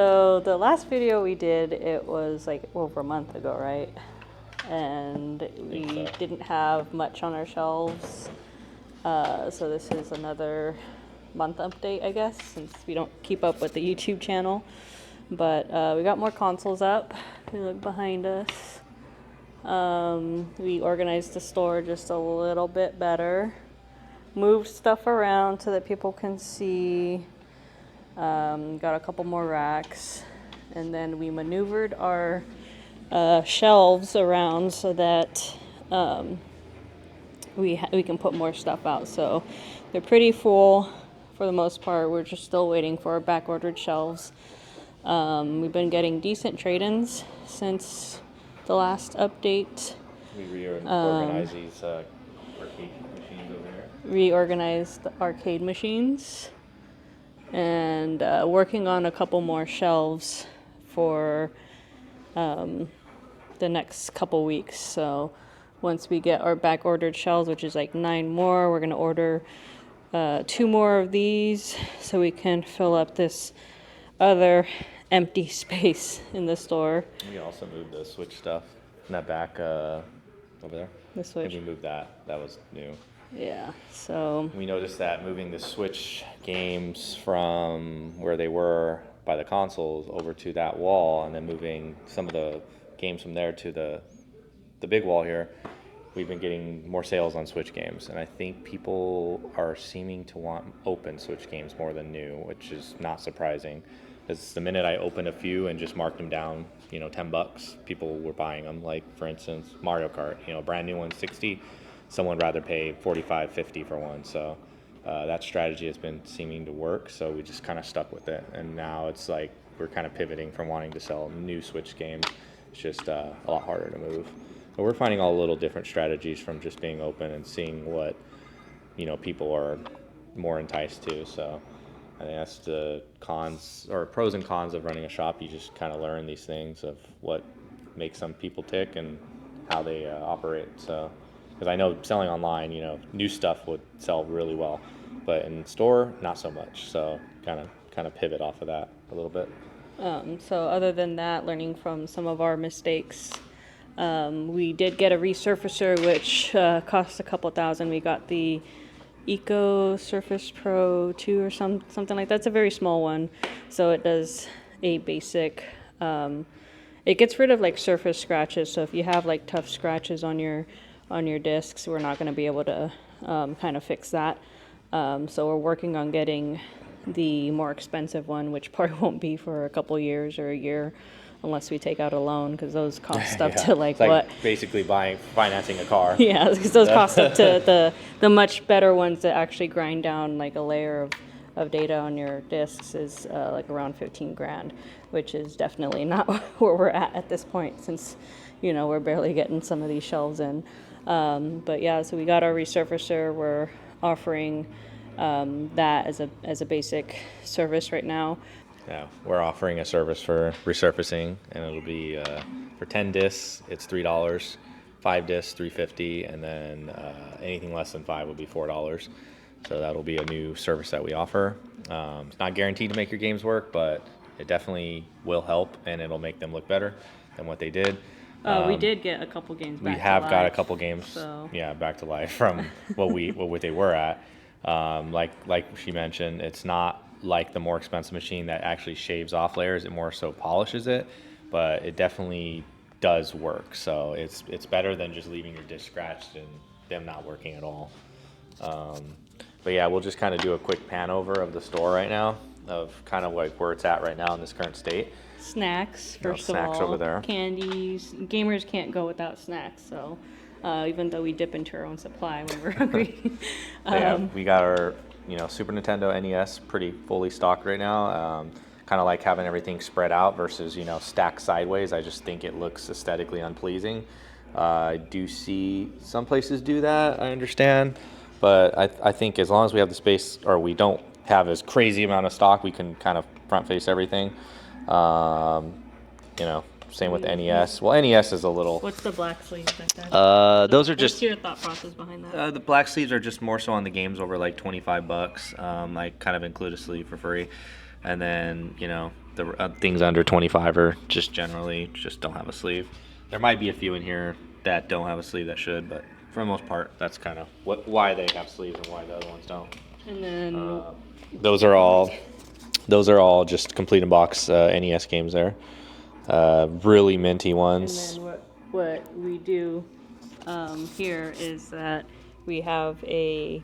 So the last video we did, it was like over a month ago, right? And we didn't have much on our shelves. So this is another month update, I guess, since we don't keep up with the YouTube channel. But we got more consoles up. If you look behind us. We organized the store just a little bit better. Moved stuff around so that people can see. Got a couple more racks, and then we maneuvered our shelves around so that we can put more stuff out. So they're pretty full for the most part. We're just still waiting for our back ordered shelves. We've been getting decent trade-ins since the last update. We reorganized these arcade machines over here. Reorganized the arcade machines. And working on a couple more shelves for the next couple weeks. So once we get our back ordered shelves, which is like 9 more, we're going to order 2 more of these so we can fill up this other empty space in the store. We also moved the Switch stuff in that back over there. The Switch. And we moved that. That was new. Yeah, so we noticed that moving the Switch games from where they were by the consoles over to that wall, and then moving some of the games from there to the big wall here, we've been getting more sales on Switch games. And I think people are seeming to want open Switch games more than new, which is not surprising. Because the minute I opened a few and just marked them down, $10, people were buying them. Like, for instance, Mario Kart, brand new one, 60. Someone would rather pay $45, $50 for one. So that strategy has been seeming to work. So we just kind of stuck with it. And now it's like we're kind of pivoting from wanting to sell new Switch games. It's just a lot harder to move. But we're finding all little different strategies from just being open and seeing what, people are more enticed to. So I think that's the cons or pros and cons of running a shop. You just kind of learn these things of what makes some people tick and how they operate. So. Because I know selling online, new stuff would sell really well, but in store, not so much. So kind of pivot off of that a little bit. So other than that, learning from some of our mistakes, we did get a resurfacer, which cost a couple $1,000. We got the Eco Surface Pro 2 or something like that. It's a very small one, so it does a basic. It gets rid of like surface scratches. So if you have like tough scratches on your discs, we're not going to be able to kind of fix that. So we're working on getting the more expensive one, which probably won't be for a couple years or a year unless we take out a loan, because those cost up to like what? Basically financing a car. Yeah, because those cost up to the much better ones that actually grind down like a layer of data on your discs is like around $15,000, which is definitely not where we're at this point, since we're barely getting some of these shelves in. But yeah, so we got our resurfacer. We're offering that as a basic service right now. Yeah, we're offering a service for resurfacing, and it'll be for 10 discs, it's $3. 5 discs, $3.50, and then anything less than 5 will be $4. So that'll be a new service that we offer. It's not guaranteed to make your games work, but it definitely will help, and it'll make them look better than what they did. We did get a couple games back. We have to life, got a couple games, so. back to life from what they were at. Like she mentioned, it's not like the more expensive machine that actually shaves off layers. It more so polishes it, but it definitely does work. So it's better than just leaving your disc scratched and them not working at all. But yeah, we'll just kind of do a quick pan over of the store right now, of kind of like where it's at right now in this current state. Snacks, first of snacks all. over there. Candies. Gamers can't go without snacks, so even though we dip into our own supply when we're hungry. Yeah, we got our Super Nintendo NES pretty fully stocked right now. Kind of like having everything spread out versus stacked sideways. I just think it looks aesthetically unpleasing. I do see some places do that, I understand, but I think as long as we have the space, or we don't have as crazy amount of stock, we can kind of front face everything. Same with NES. Well, NES is a little. What's the black sleeves like that? Those are just. What's your thought process behind that? The black sleeves are just more so on the games over like $25. I kind of include a sleeve for free, and then The things under 25 are just generally just don't have a sleeve. There might be a few in here that don't have a sleeve that should, but for the most part, that's kind of why they have sleeves and why the other ones don't. And then Those are all just complete in box NES games there. Really minty ones. And then what we do here is that we have a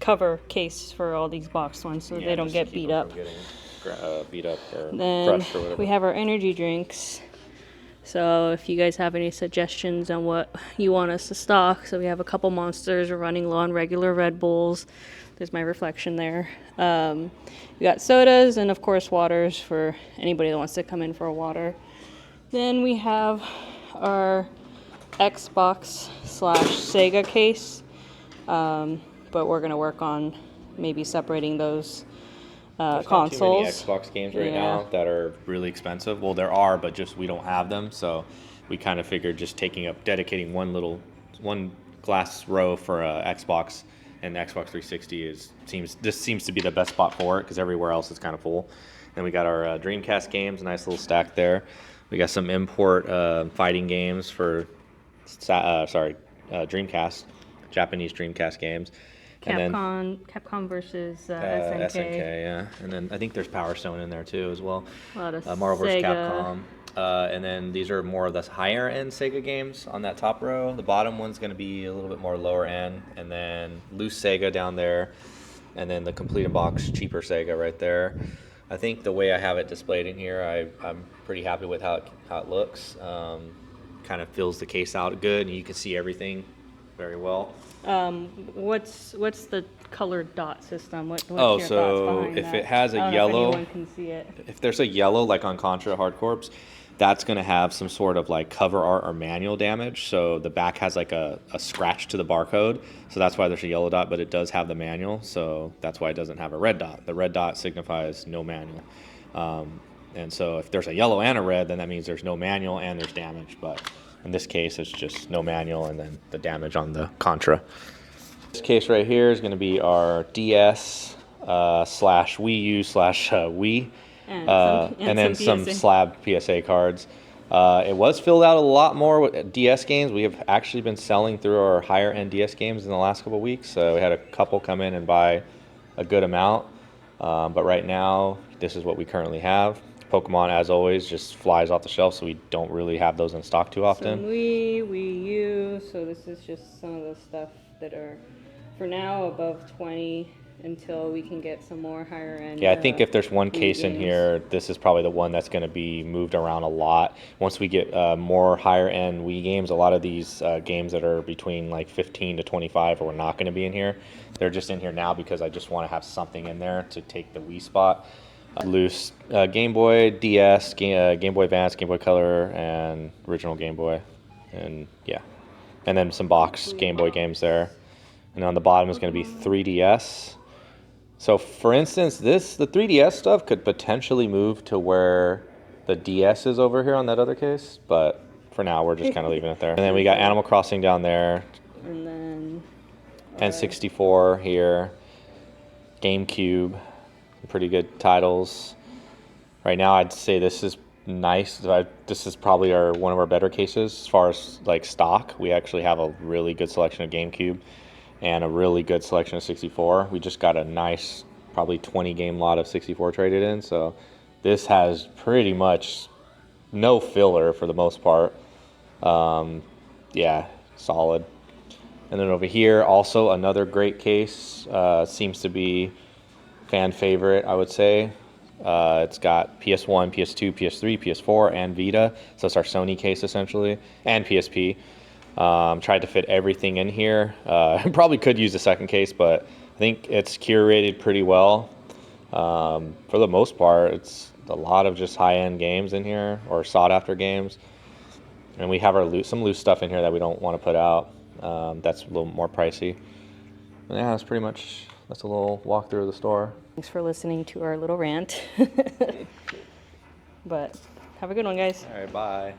cover case for all these boxed ones so they don't get beat up. Beat up or Then crushed or whatever. we have our energy drinks. So if you guys have any suggestions on what you want us to stock, so we have a couple Monsters. We're running low on regular Red Bulls. There's my reflection there. We got sodas and of course waters for anybody that wants to come in for a water. Then we have our Xbox / Sega case, but we're gonna work on maybe separating those There's consoles. not too many Xbox games right Yeah. now that are really expensive. Well, there are, but just we don't have them. So we kind of figured just dedicating one glass row for Xbox and Xbox 360 seems to be the best spot for it because everywhere else is kind of full. Then we got our Dreamcast games, a nice little stack there. We got some import fighting games for Dreamcast, Japanese Dreamcast games. Capcom versus SNK. SNK, yeah. And then I think there's Power Stone in there too as well. A lot of Marvel vs. Sega. Capcom. And then these are more of the higher end Sega games on that top row. The bottom one's going to be a little bit more lower end. And then loose Sega down there. And then the complete in box cheaper Sega right there. I think the way I have it displayed in here, I'm pretty happy with how it looks. Kind of fills the case out good, and you can see everything very well. What's the colored dot system? What's your Oh, thoughts so behind if that? it has a I don't know yellow- if anyone can see it. If there's a yellow, like on Contra Hard Corps, that's going to have some sort of like cover art or manual damage. So the back has like a scratch to the barcode. So that's why there's a yellow dot, but it does have the manual. So that's why it doesn't have a red dot. The red dot signifies no manual. And so if there's a yellow and a red, then that means there's no manual and there's damage. But in this case, it's just no manual and then the damage on the Contra. This case right here is going to be our DS / Wii U / Wii. And then some PSA. slab PSA cards. It was filled out a lot more with DS games. We have actually been selling through our higher end DS games in the last couple of weeks. So we had a couple come in and buy a good amount. But right now, this is what we currently have. Pokemon, as always, just flies off the shelf, so we don't really have those in stock too often. Some Wii U, so this is just some of the stuff that are, for now, above 20 until we can get some more higher end. Yeah, I think if there's one Wii case in games. here, this is probably the one that's going to be moved around a lot. Once we get more higher end Wii games, a lot of these games that are between like 15 to 25 are not going to be in here. They're just in here now because I just want to have something in there to take the Wii spot. Loose Game Boy, DS, Game Boy Advance, Game Boy Color, and original Game Boy. And yeah. And then some box Game Boy games there. And on the bottom is going to be 3DS. So for instance, the 3DS stuff could potentially move to where the DS is over here on that other case, but for now we're just kind of leaving it there. And then we got Animal Crossing down there, And then N64 here, GameCube, pretty good titles. Right now I'd say this is nice. This is probably one of our better cases as far as like stock. We actually have a really good selection of GameCube and a really good selection of 64. We just got a nice, probably 20 game lot of 64 traded in. So this has pretty much no filler for the most part. Yeah, solid. And then over here, also another great case. Seems to be fan favorite, I would say. It's got PS1, PS2, PS3, PS4, and Vita. So it's our Sony case essentially, and PSP. Tried to fit everything in here. Probably could use a second case, but I think it's curated pretty well. For the most part, it's a lot of just high-end games in here, or sought-after games. And we have some loose stuff in here that we don't want to put out. That's a little more pricey. And yeah, that's a little walkthrough of the store. thanks for listening to our little rant. But have a good one, guys. All right, bye.